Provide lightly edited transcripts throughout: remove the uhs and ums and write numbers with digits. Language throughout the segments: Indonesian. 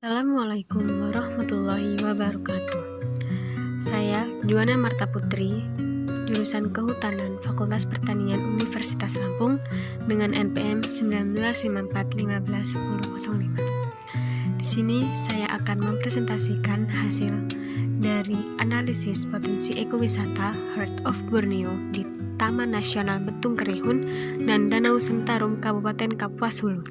Assalamualaikum warahmatullahi wabarakatuh. Saya Juwana Marta Putri, jurusan Kehutanan Fakultas Pertanian Universitas Lampung dengan NPM 1954151005. Di sini saya akan mempresentasikan hasil dari analisis potensi ekowisata Heart of Borneo di Taman Nasional Betung Kerihun dan Danau Sentarum Kabupaten Kapuas Hulu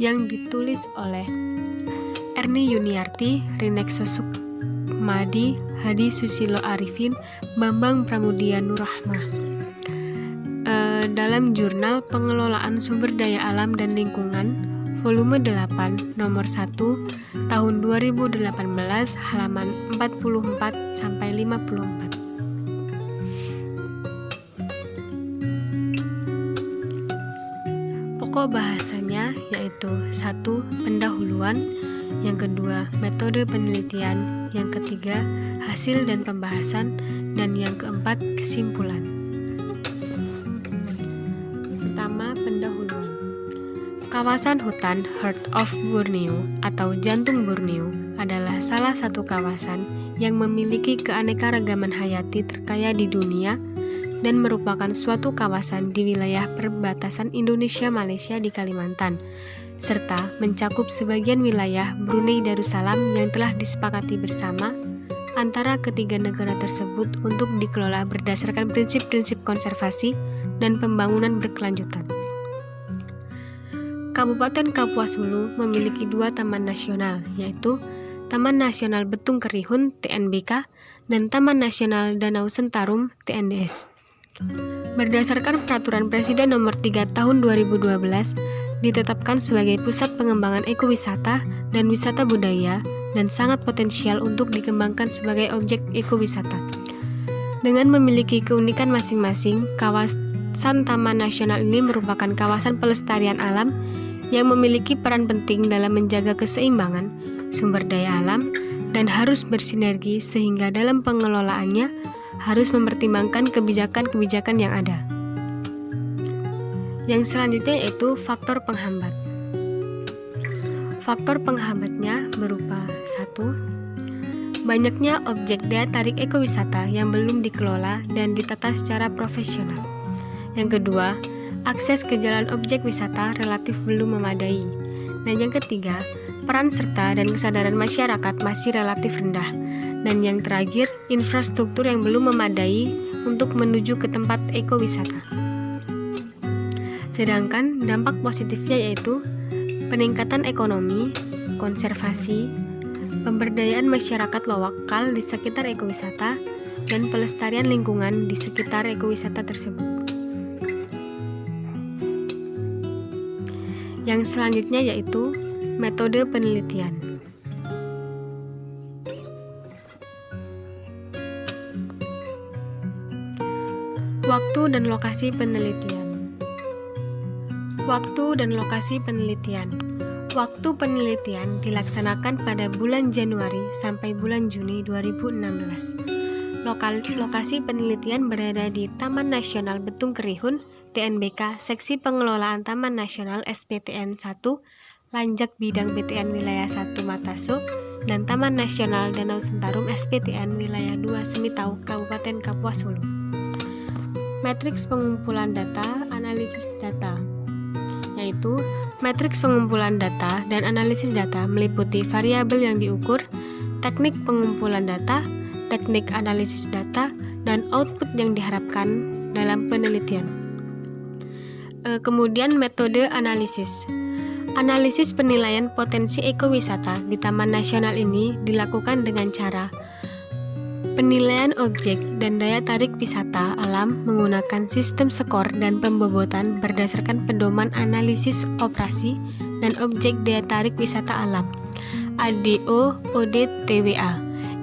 yang ditulis oleh Erni Yuniarti, Rinekso Sukmadi, Hadi Susilo Arifin, Bambang Pramudia Nurrahmah dalam jurnal Pengelolaan Sumber Daya Alam dan Lingkungan volume 8 nomor 1 tahun 2018 halaman 44 sampai 54. Pokok bahasanya yaitu 1. Pendahuluan, yang kedua metode penelitian, yang ketiga hasil dan pembahasan, dan yang keempat kesimpulan. Pertama, pendahuluan. Kawasan hutan Heart of Borneo atau Jantung Borneo adalah salah satu kawasan yang memiliki keanekaragaman hayati terkaya di dunia dan merupakan suatu kawasan di wilayah perbatasan Indonesia-Malaysia di Kalimantan, serta mencakup sebagian wilayah Brunei Darussalam yang telah disepakati bersama antara ketiga negara tersebut untuk dikelola berdasarkan prinsip-prinsip konservasi dan pembangunan berkelanjutan. Kabupaten Kapuas Hulu memiliki dua taman nasional, yaitu Taman Nasional Betung Kerihun (TNBK) dan Taman Nasional Danau Sentarum (TNDS). Berdasarkan Peraturan Presiden Nomor 3 Tahun 2012, ditetapkan sebagai pusat pengembangan ekowisata dan wisata budaya dan sangat potensial untuk dikembangkan sebagai objek ekowisata. Dengan memiliki keunikan masing-masing, kawasan Taman Nasional ini merupakan kawasan pelestarian alam yang memiliki peran penting dalam menjaga keseimbangan sumber daya alam dan harus bersinergi sehingga dalam pengelolaannya harus mempertimbangkan kebijakan-kebijakan yang ada. Yang selanjutnya yaitu faktor penghambat. Faktor penghambatnya berupa 1. Banyaknya objek daya tarik ekowisata yang belum dikelola dan ditata secara profesional. Yang kedua, akses ke jalan objek wisata relatif belum memadai. Dan yang ketiga, peran serta dan kesadaran masyarakat masih relatif rendah. Dan yang terakhir, infrastruktur yang belum memadai untuk menuju ke tempat ekowisata. Sedangkan dampak positifnya yaitu peningkatan ekonomi, konservasi, pemberdayaan masyarakat lokal di sekitar ekowisata, dan pelestarian lingkungan di sekitar ekowisata tersebut. Yang selanjutnya yaitu metode penelitian. Waktu dan lokasi penelitian. Waktu dan lokasi penelitian. Waktu penelitian dilaksanakan pada bulan Januari sampai bulan Juni 2016. Lokasi penelitian berada di Taman Nasional Betung Kerihun, TNBK, Seksi Pengelolaan Taman Nasional SPTN 1, Lanjak Bidang BTN Wilayah 1 Mataso, dan Taman Nasional Danau Sentarum SPTN Wilayah 2 Semitau, Kabupaten Kapuas Hulu. Matriks pengumpulan data, analisis data, yaitu matriks pengumpulan data dan analisis data meliputi variabel yang diukur, teknik pengumpulan data, teknik analisis data, dan output yang diharapkan dalam penelitian. Kemudian metode analisis. Analisis penilaian potensi ekowisata di Taman Nasional ini dilakukan dengan cara penilaian objek dan daya tarik wisata alam menggunakan sistem skor dan pembobotan berdasarkan pedoman analisis operasi dan objek daya tarik wisata alam ADO/ODTWA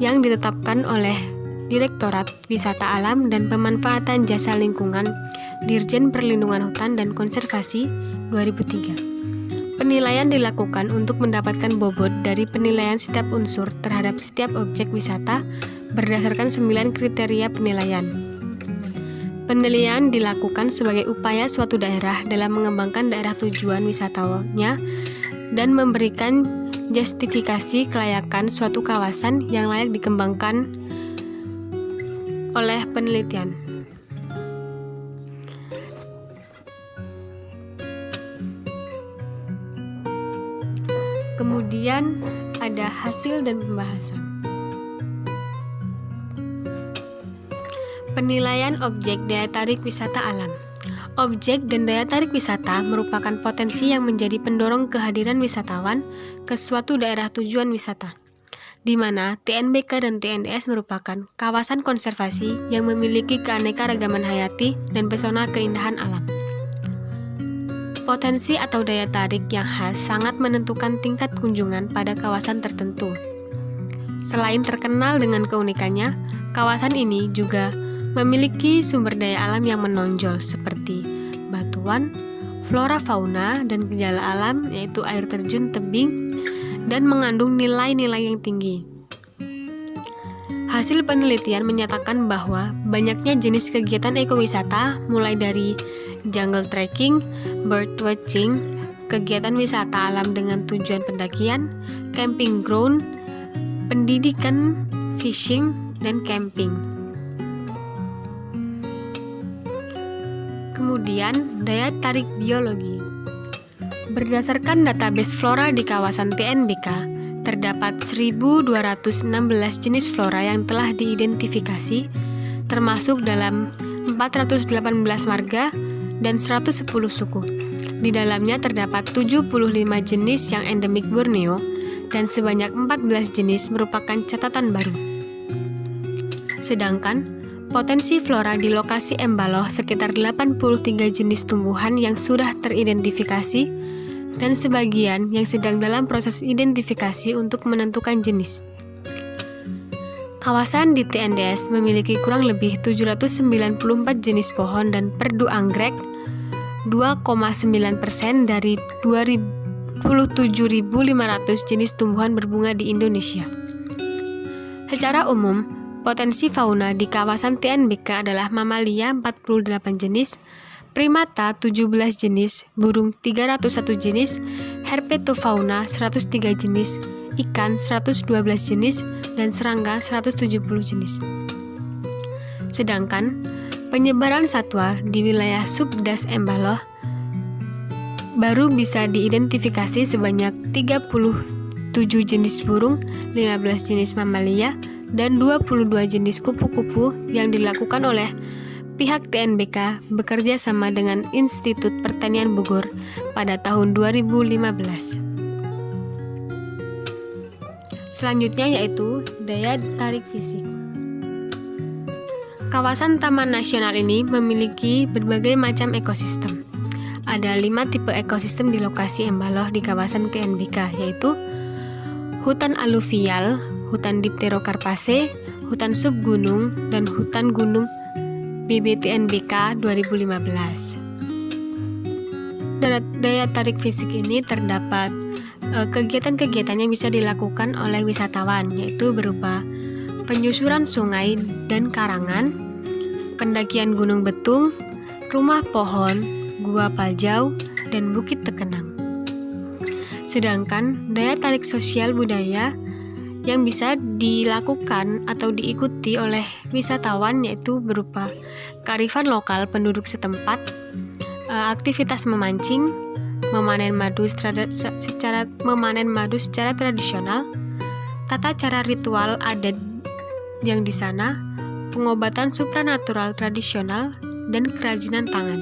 yang ditetapkan oleh Direktorat Wisata Alam dan Pemanfaatan Jasa Lingkungan Dirjen Perlindungan Hutan dan Konservasi 2003. Penilaian dilakukan untuk mendapatkan bobot dari penilaian setiap unsur terhadap setiap objek wisata berdasarkan 9 kriteria penilaian. Penilaian dilakukan sebagai upaya suatu daerah dalam mengembangkan daerah tujuan wisatanya dan memberikan justifikasi kelayakan suatu kawasan yang layak dikembangkan oleh penelitian. Kemudian ada hasil dan pembahasan. Penilaian objek daya tarik wisata alam. Objek dan daya tarik wisata merupakan potensi yang menjadi pendorong kehadiran wisatawan ke suatu daerah tujuan wisata, di mana TNBK dan TNDS merupakan kawasan konservasi yang memiliki keanekaragaman hayati dan pesona keindahan alam. Potensi atau daya tarik yang khas sangat menentukan tingkat kunjungan pada kawasan tertentu. Selain terkenal dengan keunikannya, kawasan ini juga memiliki sumber daya alam yang menonjol seperti batuan, flora fauna, dan gejala alam yaitu air terjun tebing dan mengandung nilai-nilai yang tinggi. Hasil penelitian menyatakan bahwa banyaknya jenis kegiatan ekowisata mulai dari jungle trekking, bird watching, kegiatan wisata alam dengan tujuan pendakian, camping ground, pendidikan, fishing, dan camping. Kemudian, daya tarik biologi. Berdasarkan database flora di kawasan TNBK, terdapat 1.216 jenis flora yang telah diidentifikasi, termasuk dalam 418 marga dan 110 suku. Di dalamnya terdapat 75 jenis yang endemik Borneo dan sebanyak 14 jenis merupakan catatan baru. Sedangkan potensi flora di lokasi Embaloh sekitar 83 jenis tumbuhan yang sudah teridentifikasi dan sebagian yang sedang dalam proses identifikasi untuk menentukan jenis. Kawasan di TNDS memiliki kurang lebih 794 jenis pohon dan perdu anggrek, 2,9% dari 27.500 jenis tumbuhan berbunga di Indonesia. Secara umum, potensi fauna di kawasan TNBK adalah mamalia 48 jenis, primata 17 jenis, burung 301 jenis, herpetofauna 103 jenis, ikan 112 jenis, dan serangga 170 jenis. Sedangkan penyebaran satwa di wilayah subdas Embaloh baru bisa diidentifikasi sebanyak 37 jenis burung, 15 jenis mamalia, dan 22 jenis kupu-kupu yang dilakukan oleh pihak TNBK bekerja sama dengan Institut Pertanian Bogor pada tahun 2015. Selanjutnya yaitu daya tarik fisik. Kawasan Taman Nasional ini memiliki berbagai macam ekosistem. Ada 5 tipe ekosistem di lokasi Embaloh di kawasan TNBK, yaitu hutan aluvial, hutan dipterokarpase, hutan subgunung, dan hutan gunung BBTNBK 2015. Daya tarik fisik ini terdapat kegiatan-kegiatan yang bisa dilakukan oleh wisatawan, yaitu berupa penyusuran sungai dan karangan, pendakian gunung betung, rumah pohon, gua Paljau, dan bukit Tekenang. Sedangkan daya tarik sosial budaya yang bisa dilakukan atau diikuti oleh wisatawan yaitu berupa kearifan lokal penduduk setempat, aktivitas memancing, memanen madu secara tradisional, tata cara ritual adat yang di sana, pengobatan supranatural tradisional, dan kerajinan tangan.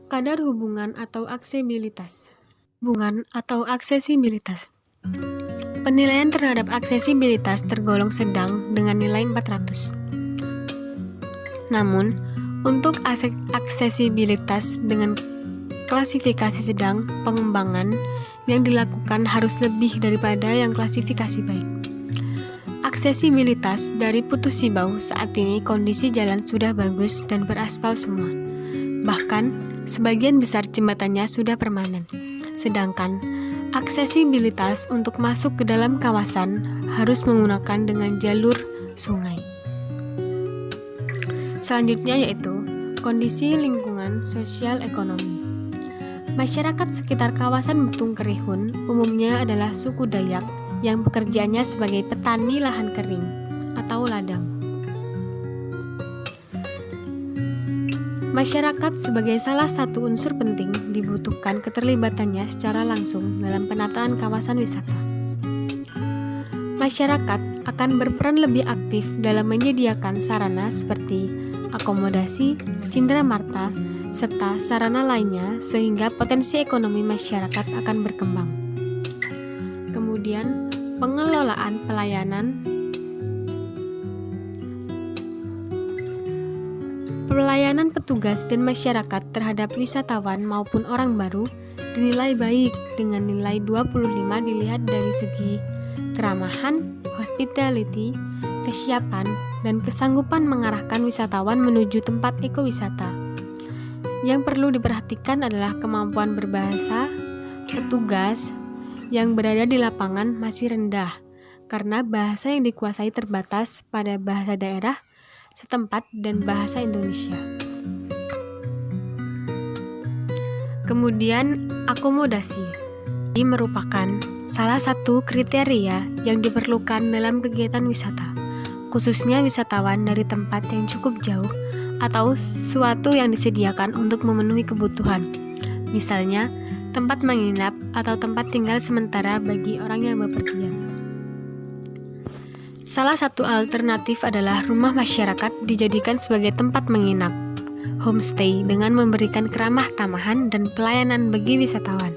Kadar hubungan atau aksesibilitas. Penilaian terhadap aksesibilitas tergolong sedang dengan nilai 400. Namun, untuk aksesibilitas dengan klasifikasi sedang, pengembangan yang dilakukan harus lebih daripada yang klasifikasi baik. Aksesibilitas dari Putus Sibau saat ini kondisi jalan sudah bagus dan beraspal semua. Bahkan, sebagian besar jembatannya sudah permanen. Sedangkan, aksesibilitas untuk masuk ke dalam kawasan harus menggunakan dengan jalur sungai. Selanjutnya yaitu kondisi lingkungan sosial ekonomi. Masyarakat sekitar kawasan Betung Kerihun umumnya adalah suku Dayak yang pekerjaannya sebagai petani lahan kering atau ladang. Masyarakat sebagai salah satu unsur penting dibutuhkan keterlibatannya secara langsung dalam penataan kawasan wisata. Masyarakat akan berperan lebih aktif dalam menyediakan sarana seperti akomodasi, cinderamata, serta sarana lainnya sehingga potensi ekonomi masyarakat akan berkembang. Kemudian, pengelolaan pelayanan petugas dan masyarakat terhadap wisatawan maupun orang baru dinilai baik dengan nilai 25 dilihat dari segi keramahan, hospitality, kesiapan, dan kesanggupan mengarahkan wisatawan menuju tempat ekowisata. Yang perlu diperhatikan adalah kemampuan berbahasa petugas yang berada di lapangan masih rendah, karena bahasa yang dikuasai terbatas pada bahasa daerah setempat dan bahasa Indonesia. Kemudian, akomodasi. Ini merupakan salah satu kriteria yang diperlukan dalam kegiatan wisata, khususnya wisatawan dari tempat yang cukup jauh atau suatu yang disediakan untuk memenuhi kebutuhan, misalnya tempat menginap atau tempat tinggal sementara bagi orang yang bepergian. Salah satu alternatif adalah rumah masyarakat dijadikan sebagai tempat menginap, homestay, dengan memberikan keramah tamahan dan pelayanan bagi wisatawan.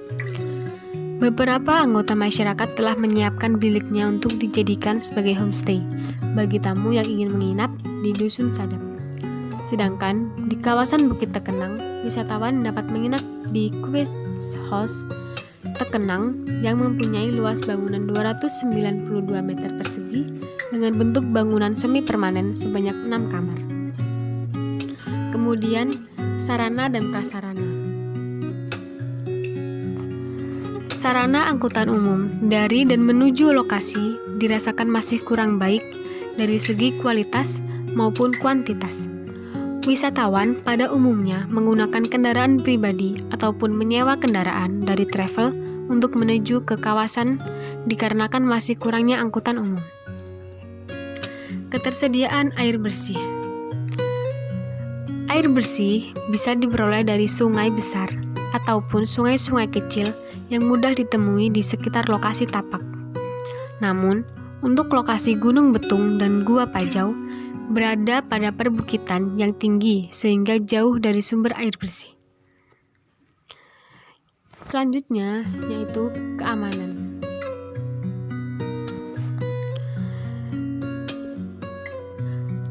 Beberapa anggota masyarakat telah menyiapkan biliknya untuk dijadikan sebagai homestay bagi tamu yang ingin menginap di Dusun Sadap. Sedangkan di kawasan Bukit Tekenang, wisatawan dapat menginap di Quest House Tekenang yang mempunyai luas bangunan 292 meter persegi dengan bentuk bangunan semi permanen sebanyak 6 kamar. Kemudian, sarana dan prasarana. Sarana angkutan umum dari dan menuju lokasi dirasakan masih kurang baik dari segi kualitas maupun kuantitas. Wisatawan pada umumnya menggunakan kendaraan pribadi ataupun menyewa kendaraan dari travel untuk menuju ke kawasan dikarenakan masih kurangnya angkutan umum. Ketersediaan air bersih. Air bersih bisa diperoleh dari sungai besar ataupun sungai-sungai kecil yang mudah ditemui di sekitar lokasi tapak. Namun, untuk lokasi Gunung Betung dan Gua Pajau berada pada perbukitan yang tinggi sehingga jauh dari sumber air bersih. Selanjutnya yaitu keamanan.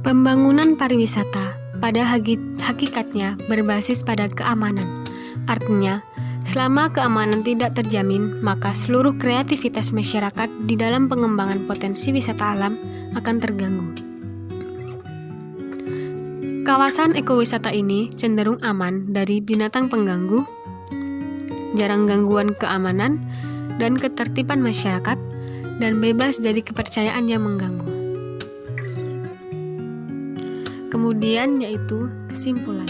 Pembangunan pariwisata pada hakikatnya berbasis pada keamanan. Artinya, selama keamanan tidak terjamin, maka seluruh kreativitas masyarakat di dalam pengembangan potensi wisata alam akan terganggu. Kawasan ekowisata ini cenderung aman dari binatang pengganggu, jarang gangguan keamanan dan ketertiban masyarakat, dan bebas dari kepercayaan yang mengganggu. Kemudian yaitu kesimpulan.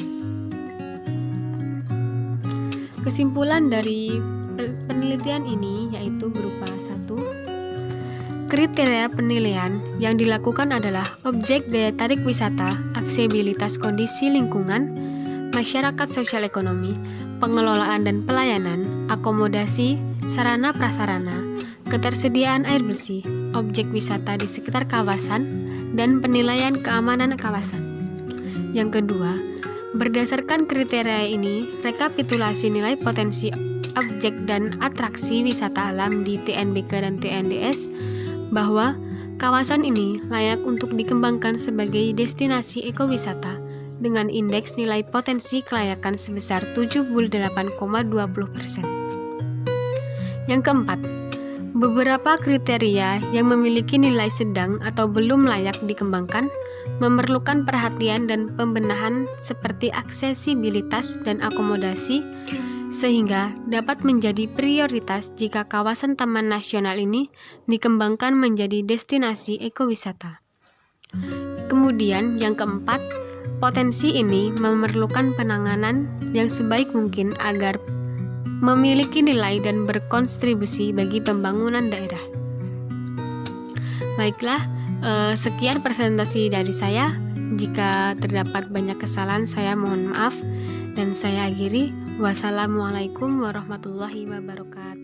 Kesimpulan dari penelitian ini yaitu berupa 1. Kriteria penilaian yang dilakukan adalah objek daya tarik wisata, aksesibilitas kondisi lingkungan, masyarakat sosial ekonomi, pengelolaan dan pelayanan, akomodasi, sarana prasarana, ketersediaan air bersih, objek wisata di sekitar kawasan, dan penilaian keamanan kawasan. Yang kedua, berdasarkan kriteria ini, rekapitulasi nilai potensi objek dan atraksi wisata alam di TNBK dan TNDS bahwa kawasan ini layak untuk dikembangkan sebagai destinasi ekowisata dengan indeks nilai potensi kelayakan sebesar 78,20%. Yang keempat, beberapa kriteria yang memiliki nilai sedang atau belum layak dikembangkan memerlukan perhatian dan pembenahan seperti aksesibilitas dan akomodasi sehingga dapat menjadi prioritas jika kawasan taman nasional ini dikembangkan menjadi destinasi ekowisata. Kemudian yang keempat, potensi ini memerlukan penanganan yang sebaik mungkin agar memiliki nilai dan berkontribusi bagi pembangunan daerah. Baiklah, sekian presentasi dari saya. Jika terdapat banyak kesalahan, saya mohon maaf dan saya akhiri. Wassalamualaikum warahmatullahi wabarakatuh.